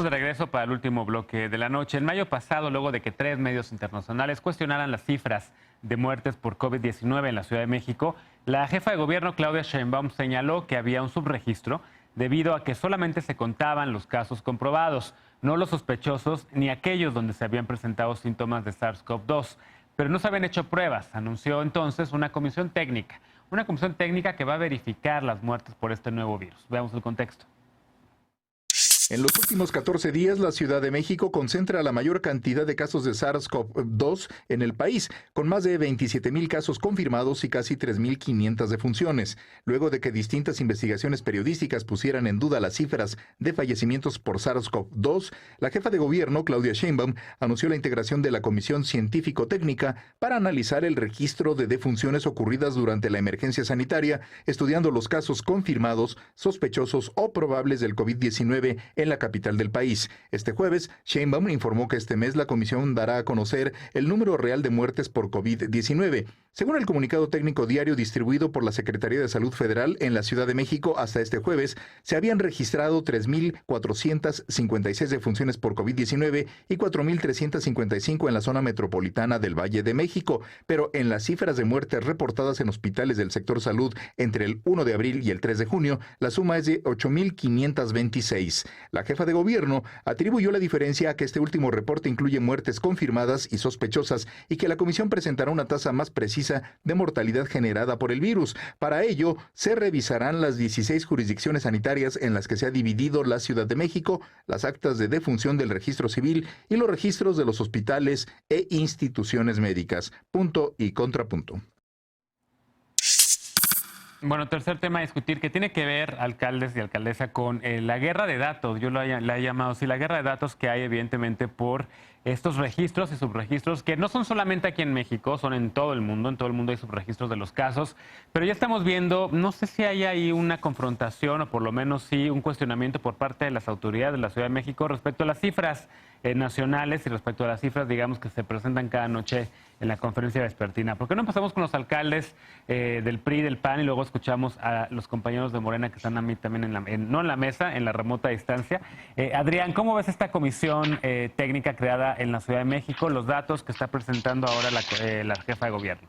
Estamos de regreso para el último bloque de la noche. En mayo pasado, luego de que 3 medios internacionales cuestionaran las cifras de muertes por COVID-19 en la Ciudad de México, la jefa de gobierno, Claudia Sheinbaum, señaló que había un subregistro debido a que solamente se contaban los casos comprobados, no los sospechosos ni aquellos donde se habían presentado síntomas de SARS-CoV-2. Pero no se habían hecho pruebas. Anunció entonces una comisión técnica que va a verificar las muertes por este nuevo virus. Veamos el contexto. En los últimos 14 días, la Ciudad de México concentra la mayor cantidad de casos de SARS-CoV-2 en el país, con más de 27,000 casos confirmados y casi 3,500 defunciones. Luego de que distintas investigaciones periodísticas pusieran en duda las cifras de fallecimientos por SARS-CoV-2, la jefa de gobierno, Claudia Sheinbaum, anunció la integración de la Comisión Científico-Técnica para analizar el registro de defunciones ocurridas durante la emergencia sanitaria, estudiando los casos confirmados, sospechosos o probables del COVID-19 en la capital del país. Este jueves, Sheinbaum informó que este mes la comisión dará a conocer el número real de muertes por COVID-19. Según el comunicado técnico diario distribuido por la Secretaría de Salud Federal en la Ciudad de México, hasta este jueves se habían registrado 3,456 defunciones por COVID-19 y 4,355 en la zona metropolitana del Valle de México, pero en las cifras de muertes reportadas en hospitales del sector salud entre el 1 de abril y el 3 de junio, la suma es de 8,526. La jefa de gobierno atribuyó la diferencia a que este último reporte incluye muertes confirmadas y sospechosas y que la comisión presentará una tasa más precisa de mortalidad generada por el virus. Para ello, se revisarán las 16 jurisdicciones sanitarias en las que se ha dividido la Ciudad de México, las actas de defunción del registro civil y los registros de los hospitales e instituciones médicas. Punto y contrapunto. Bueno, tercer tema a discutir que tiene que ver, alcaldes y alcaldesa, con la guerra de datos. Yo la he llamado así, la guerra de datos que hay evidentemente por estos registros y subregistros que no son solamente aquí en México, son en todo el mundo hay subregistros de los casos, pero ya estamos viendo, no sé si hay ahí una confrontación o por lo menos sí un cuestionamiento por parte de las autoridades de la Ciudad de México respecto a las cifras nacionales y respecto a las cifras, digamos, que se presentan cada noche en la conferencia vespertina. ¿Por qué no empezamos con los alcaldes del PRI, del PAN y luego escuchamos a los compañeros de Morena que están a mí también no en la mesa, en la remota distancia? Adrián, ¿cómo ves esta comisión técnica creada en la Ciudad de México, los datos que está presentando ahora la jefa de gobierno?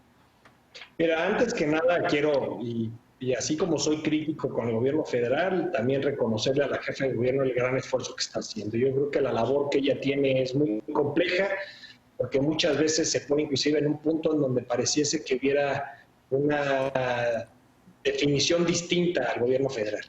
Mira, antes que nada quiero, y así como soy crítico con el gobierno federal, también reconocerle a la jefa de gobierno el gran esfuerzo que está haciendo. Yo creo que la labor que ella tiene es muy compleja, porque muchas veces se pone inclusive en un punto en donde pareciese que hubiera una definición distinta al gobierno federal.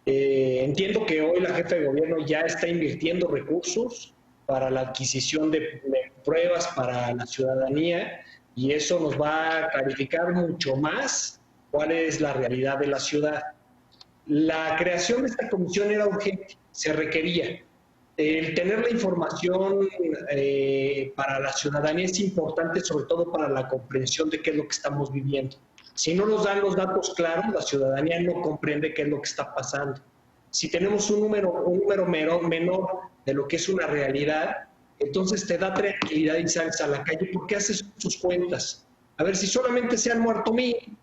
Entiendo que hoy la jefa de gobierno ya está invirtiendo recursos para la adquisición de pruebas para la ciudadanía y eso nos va a clarificar mucho más cuál es la realidad de la ciudad. La creación de esta comisión era urgente, se requería. El tener la información para la ciudadanía es importante, sobre todo para la comprensión de qué es lo que estamos viviendo. Si no nos dan los datos claros, la ciudadanía no comprende qué es lo que está pasando. Si tenemos un número menor de lo que es una realidad, entonces te da tranquilidad y sales a la calle porque haces tus cuentas. A ver, si solamente se han muerto 1,000,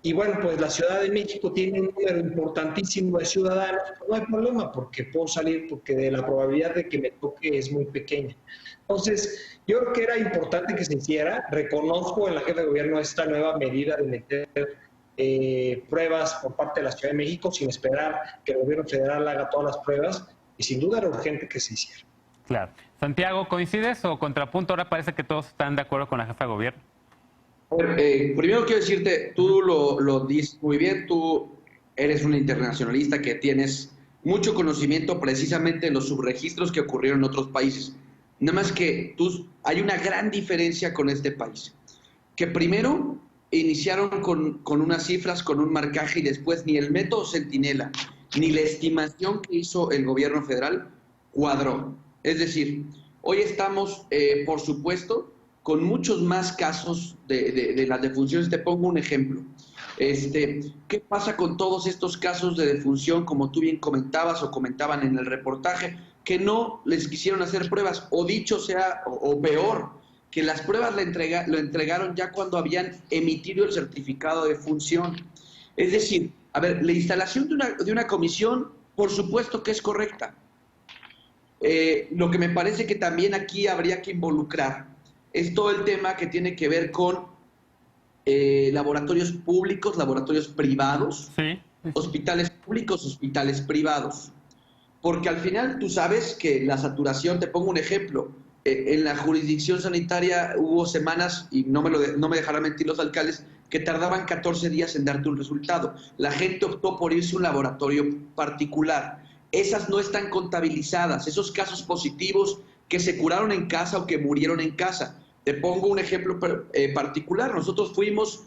y bueno, pues la Ciudad de México tiene un número importantísimo de ciudadanos, no hay problema porque puedo salir porque la probabilidad de que me toque es muy pequeña. Entonces, yo creo que era importante que se hiciera. Reconozco en la jefa de gobierno esta nueva medida de meter pruebas por parte de la Ciudad de México sin esperar que el gobierno federal haga todas las pruebas y sin duda era urgente que se hiciera. Claro. Santiago, ¿coincides o contrapunto? Ahora parece que todos están de acuerdo con la jefa de gobierno. Primero quiero decirte, tú lo dices muy bien, tú eres una internacionalista que tienes mucho conocimiento precisamente de los subregistros que ocurrieron en otros países. Nada más que hay una gran diferencia con este país, que primero iniciaron con unas cifras, con un marcaje y después ni el método Centinela ni la estimación que hizo el gobierno federal cuadró. Es decir, hoy estamos, por supuesto, con muchos más casos de las defunciones. Te pongo un ejemplo. ¿Qué pasa con todos estos casos de defunción, como tú bien comentabas o comentaban en el reportaje, que no les quisieron hacer pruebas? O dicho sea, o peor, que las pruebas lo entregaron ya cuando habían emitido el certificado de función. Es decir, a ver, la instalación de una comisión, por supuesto que es correcta, Lo que me parece que también aquí habría que involucrar es todo el tema que tiene que ver con laboratorios públicos, laboratorios privados, Sí. hospitales públicos, hospitales privados. Porque al final tú sabes que la saturación, te pongo un ejemplo, en la jurisdicción sanitaria hubo semanas, y no me dejarán mentir los alcaldes, que tardaban 14 días en darte un resultado. La gente optó por irse a un laboratorio particular. Esas no están contabilizadas, esos casos positivos que se curaron en casa o que murieron en casa. Te pongo un ejemplo particular. Nosotros fuimos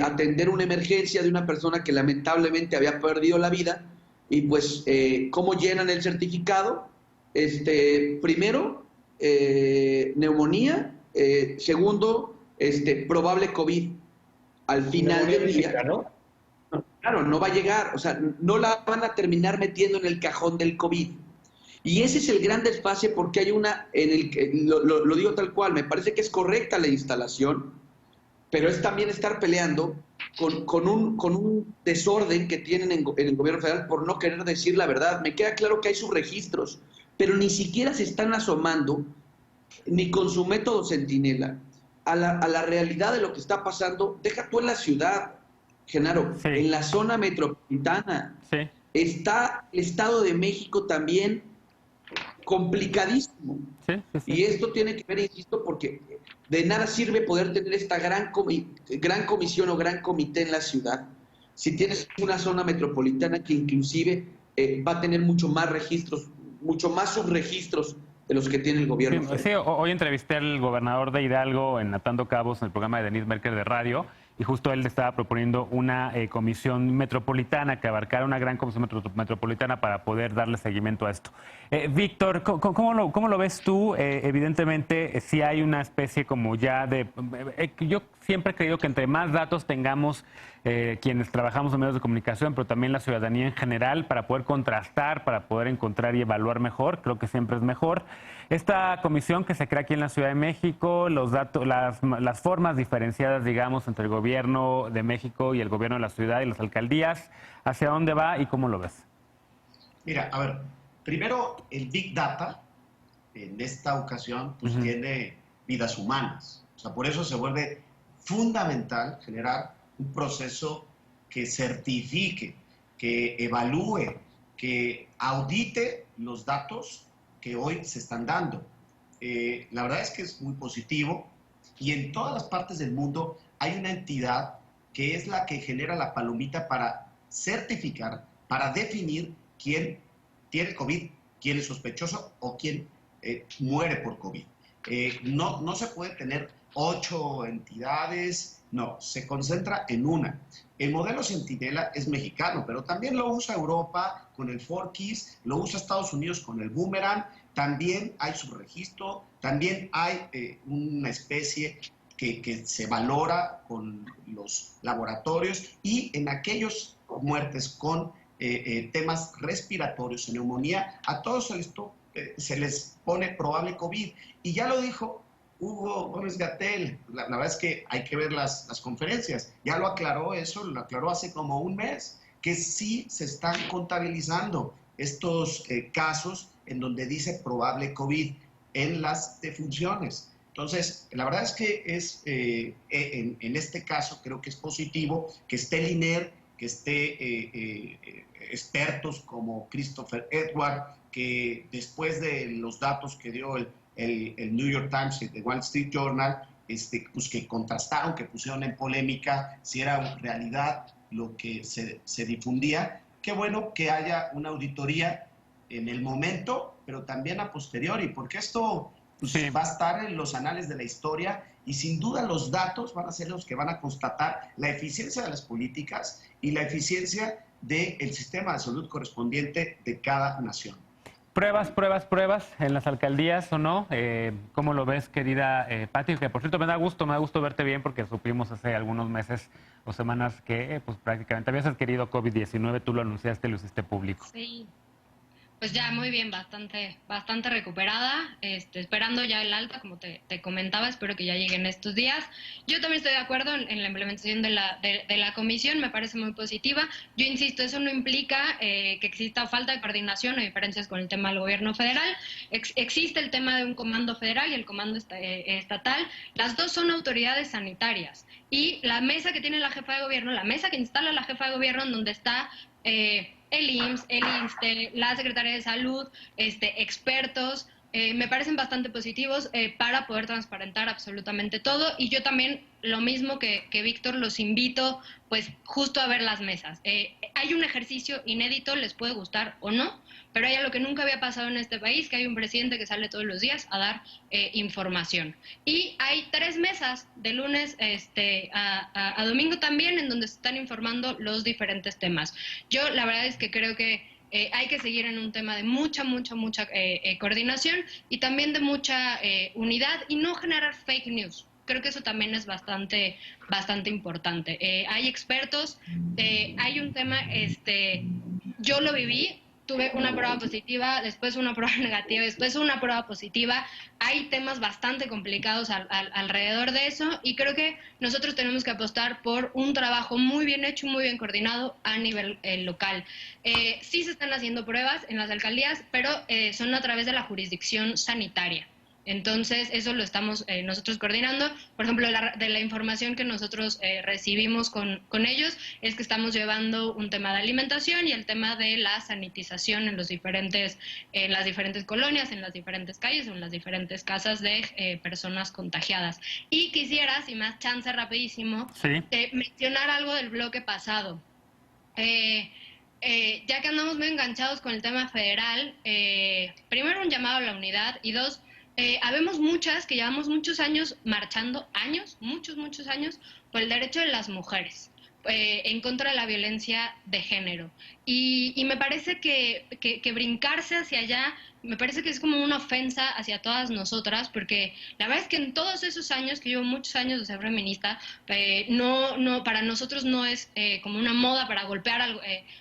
a atender una emergencia de una persona que lamentablemente había perdido la vida. Y pues, ¿cómo llenan el certificado? Primero, neumonía. Segundo, probable COVID. Al final del día, ¿no? claro, no va a llegar. O sea, no la van a terminar metiendo en el cajón del COVID. Y ese es el gran desfase porque hay una, lo digo tal cual, me parece que es correcta la instalación, pero es también estar peleando con un desorden que tienen en el gobierno federal por no querer decir la verdad. Me queda claro que hay subregistros, pero ni siquiera se están asomando, ni con su método centinela, a la realidad de lo que está pasando. Deja tú en la ciudad, Genaro, Sí. en la zona metropolitana. Sí. Está el Estado de México también complicadísimo. Sí, sí, sí. Y esto tiene que ver, insisto, porque de nada sirve poder tener esta gran comisión o gran comité en la ciudad si tienes una zona metropolitana que inclusive va a tener mucho más registros, mucho más subregistros de los que tiene el gobierno federal. Sí, hoy entrevisté al gobernador de Hidalgo en Atando Cabos en el programa de Denise Merker de radio, y justo él estaba proponiendo una comisión metropolitana que abarcara una gran comisión metropolitana para poder darle seguimiento a esto. Víctor, ¿cómo lo ves tú? Evidentemente, sí hay una especie como ya de... yo siempre he creído que entre más datos tengamos quienes trabajamos en medios de comunicación, pero también la ciudadanía en general, para poder contrastar, para poder encontrar y evaluar mejor, creo que siempre es mejor. Esta comisión que se crea aquí en la Ciudad de México, los datos, las formas diferenciadas, digamos, entre el gobierno de México y el gobierno de la ciudad y las alcaldías, ¿hacia dónde va y cómo lo ves? Mira, a ver, primero el Big Data, en esta ocasión, pues tiene vidas humanas. O sea, por eso se vuelve fundamental generar un proceso que certifique, que evalúe, que audite los datos que hoy se están dando. La verdad es que es muy positivo, y en todas las partes del mundo hay una entidad que es la que genera la palomita para certificar, para definir quién tiene COVID, quién es sospechoso o quién muere por COVID. No se puede tener 8 entidades, no, se concentra en una. El modelo Centinela es mexicano, pero también lo usa Europa con el Forkis, lo usa Estados Unidos con el Boomerang, también hay subregistro, también hay una especie que se valora con los laboratorios, y en aquellos muertes con temas respiratorios, neumonía, a todos esto se les pone probable COVID. Y ya lo dijo Hugo Gómez-Gatell, la verdad es que hay que ver las conferencias, ya lo aclaró eso, lo aclaró hace como un mes, que sí se están contabilizando estos casos en donde dice probable COVID en las defunciones. Entonces, la verdad es que en este caso creo que es positivo que esté el INER, que esté expertos como Christopher Edward, que después de los datos que dio el New York Times y el Wall Street Journal, pues que contrastaron, que pusieron en polémica si era realidad lo que se difundía. Qué bueno que haya una auditoría en el momento, pero también a posteriori, porque esto pues, sí, va a estar en los anales de la historia, y sin duda los datos van a ser los que van a constatar la eficiencia de las políticas y la eficiencia del sistema de salud correspondiente de cada nación. Pruebas en las alcaldías o no. ¿Cómo lo ves, querida Pati? Que por cierto me da gusto verte bien, porque supimos hace algunos meses o semanas que pues prácticamente habías adquirido COVID-19, tú lo anunciaste, lo hiciste público. Sí. Pues ya muy bien, bastante recuperada, esperando ya el alta, como te comentaba, espero que ya lleguen estos días. Yo también estoy de acuerdo en la implementación de la comisión, me parece muy positiva. Yo insisto, eso no implica que exista falta de coordinación o diferencias con el tema del gobierno federal. Existe el tema de un comando federal y el comando estatal. Las dos son autoridades sanitarias. Y la mesa que tiene la jefa de gobierno, la mesa que instala la jefa de gobierno, en donde está el IMSS, el INSTE, la Secretaría de Salud, expertos, me parecen bastante positivos para poder transparentar absolutamente todo. Y yo también, lo mismo que Víctor, los invito pues justo a ver las mesas. Hay un ejercicio inédito, les puede gustar o no, pero hay algo que nunca había pasado en este país, que hay un presidente que sale todos los días a dar información. Y hay 3 mesas de lunes a domingo también, en donde se están informando los diferentes temas. Yo la verdad es que creo que hay que seguir en un tema de mucha coordinación y también de mucha unidad y no generar fake news. Creo que eso también es bastante importante. Hay expertos, hay un tema, yo lo viví, tuve una prueba positiva, después una prueba negativa, después una prueba positiva. Hay temas bastante complicados alrededor de eso y creo que nosotros tenemos que apostar por un trabajo muy bien hecho, muy bien coordinado a nivel local. Sí se están haciendo pruebas en las alcaldías, pero son a través de la jurisdicción sanitaria. Entonces, eso lo estamos nosotros coordinando. Por ejemplo, de la información que nosotros recibimos con ellos es que estamos llevando un tema de alimentación y el tema de la sanitización en las diferentes colonias, en las diferentes calles, en las diferentes casas de personas contagiadas. Y quisiera, si más chance rapidísimo, Sí. Mencionar algo del bloque pasado. Ya que andamos muy enganchados con el tema federal, primero un llamado a la unidad y 2, habemos muchas que llevamos muchos años marchando, muchos años, por el derecho de las mujeres, en contra de la violencia de género. Y me parece que brincarse hacia allá, me parece que es como una ofensa hacia todas nosotras, porque la verdad es que en todos esos años, que llevo muchos años de ser feminista, no, para nosotros no es como una moda para golpear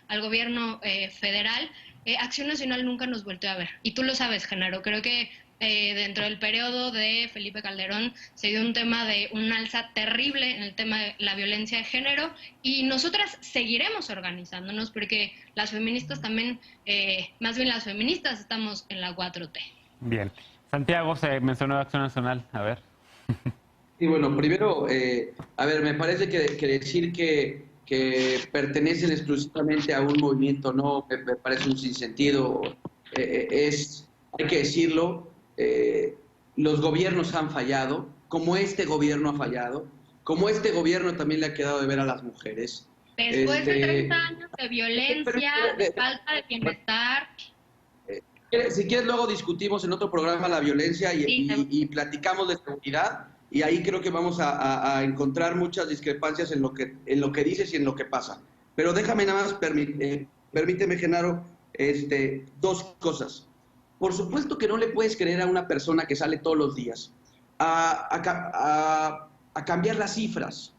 al gobierno federal. Acción Nacional nunca nos volteó a ver. Y tú lo sabes, Genaro, creo que dentro del periodo de Felipe Calderón se dio un tema de un alza terrible en el tema de la violencia de género y nosotras seguiremos organizándonos porque las feministas también, más bien las feministas estamos en la 4T. Bien. Santiago, se mencionó Acción Nacional. A ver. Y bueno, primero, a ver, me parece que decir que pertenecen exclusivamente a un movimiento no me parece un sinsentido. Hay que decirlo. Los gobiernos han fallado, como este gobierno ha fallado, como este gobierno también le ha quedado de ver a las mujeres. Después de 30 años de violencia, de falta de bienestar. Si quieres, luego discutimos en otro programa la violencia y platicamos de seguridad, y ahí creo que vamos a encontrar muchas discrepancias en lo que dices y en lo que pasa. Pero déjame nada más, permíteme, Genaro, 2 cosas. Por supuesto que no le puedes creer a una persona que sale todos los días a cambiar las cifras.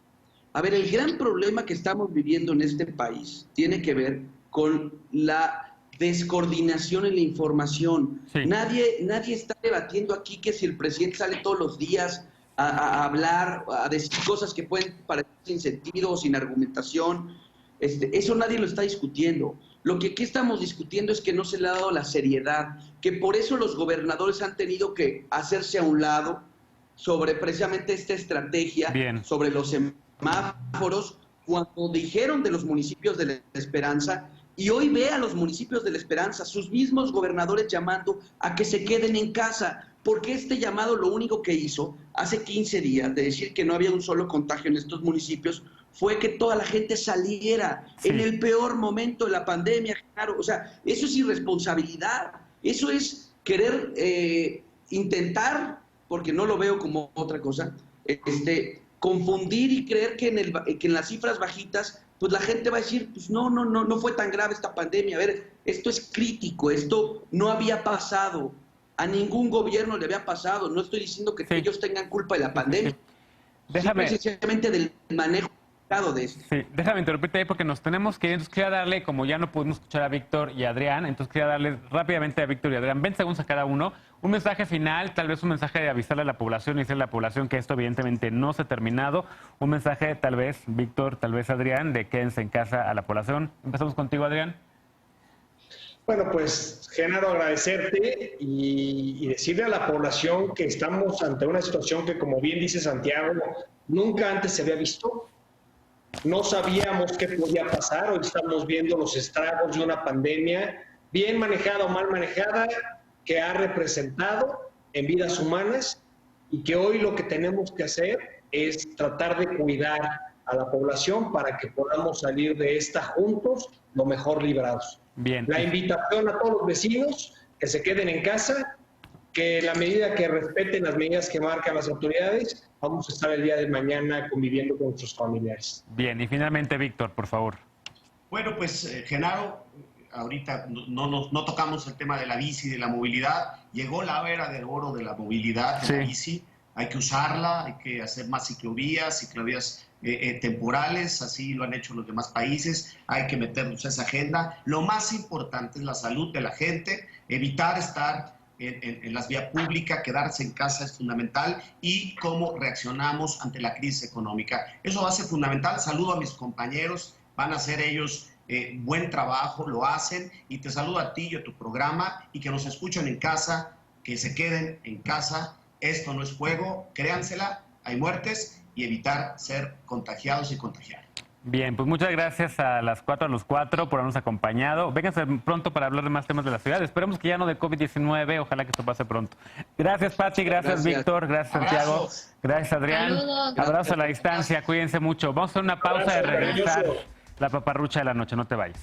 A ver, el gran problema que estamos viviendo en este país tiene que ver con la descoordinación en la información. Sí. Nadie está debatiendo aquí que si el presidente sale todos los días a hablar, a decir cosas que pueden parecer sin sentido o sin argumentación. Eso nadie lo está discutiendo. Lo que aquí estamos discutiendo es que no se le ha dado la seriedad, que por eso los gobernadores han tenido que hacerse a un lado sobre precisamente esta estrategia, sobre los semáforos, cuando dijeron de los municipios de La Esperanza, y hoy ve a los municipios de La Esperanza, sus mismos gobernadores llamando a que se queden en casa, porque este llamado lo único que hizo hace 15 días, de decir que no había un solo contagio en estos municipios, fue que toda la gente saliera en el peor momento de la pandemia, claro. O sea, eso es irresponsabilidad, eso es querer intentar, porque no lo veo como otra cosa, confundir y creer que en las cifras bajitas, pues la gente va a decir, pues no fue tan grave esta pandemia. A ver, esto es crítico, esto no había pasado, a ningún gobierno le había pasado, no estoy diciendo que ellos tengan culpa de la pandemia, Déjame. precisamente del manejo cuidado de esto. Sí, déjame interrumpirte ahí porque nos tenemos que ir. Entonces quería darle, como ya no pudimos escuchar a Víctor y a Adrián, entonces quería darles rápidamente a Víctor y a Adrián, 20 segundos a cada uno, un mensaje final, tal vez un mensaje de avisarle a la población y decirle a la población que esto evidentemente no se ha terminado. Un mensaje tal vez, Víctor, tal vez Adrián, de quédense en casa a la población. Empezamos contigo, Adrián. Bueno, pues Genaro, agradecerte y decirle a la población que estamos ante una situación que, como bien dice Santiago, nunca antes se había visto. No sabíamos qué podía pasar. Hoy estamos viendo los estragos de una pandemia bien manejada o mal manejada que ha representado en vidas humanas y que hoy lo que tenemos que hacer es tratar de cuidar a la población para que podamos salir de esta juntos lo mejor librados. Bien. La invitación a todos los vecinos que se queden en casa, que en la medida que respeten las medidas que marcan las autoridades, vamos a estar el día de mañana conviviendo con nuestros familiares. Bien, y finalmente, Víctor, por favor. Bueno, pues Genaro, ahorita no tocamos el tema de la bici, de la movilidad. Llegó la era de oro de la movilidad, de la bici. Hay que usarla, hay que hacer más ciclovías temporales, así lo han hecho los demás países. Hay que meternos a esa agenda. Lo más importante es la salud de la gente, evitar estar en las vías públicas, quedarse en casa es fundamental, y cómo reaccionamos ante la crisis económica. Eso va a ser fundamental. Saludo a mis compañeros, van a hacer ellos buen trabajo, lo hacen, y te saludo a ti y a tu programa, y que nos escuchen en casa, que se queden en casa. Esto no es juego, créansela, hay muertes, y evitar ser contagiados y contagiar. Bien, pues muchas gracias a los cuatro por habernos acompañado. Vénganse pronto para hablar de más temas de la ciudad. Esperemos que ya no de COVID-19, ojalá que esto pase pronto. Gracias, Pati, gracias, Víctor, gracias, Santiago, Abrazos. gracias, Adrián. Saludos. Abrazo a la distancia, cuídense mucho. Vamos a hacer una pausa de regresar. La paparrucha de la noche, no te vayas.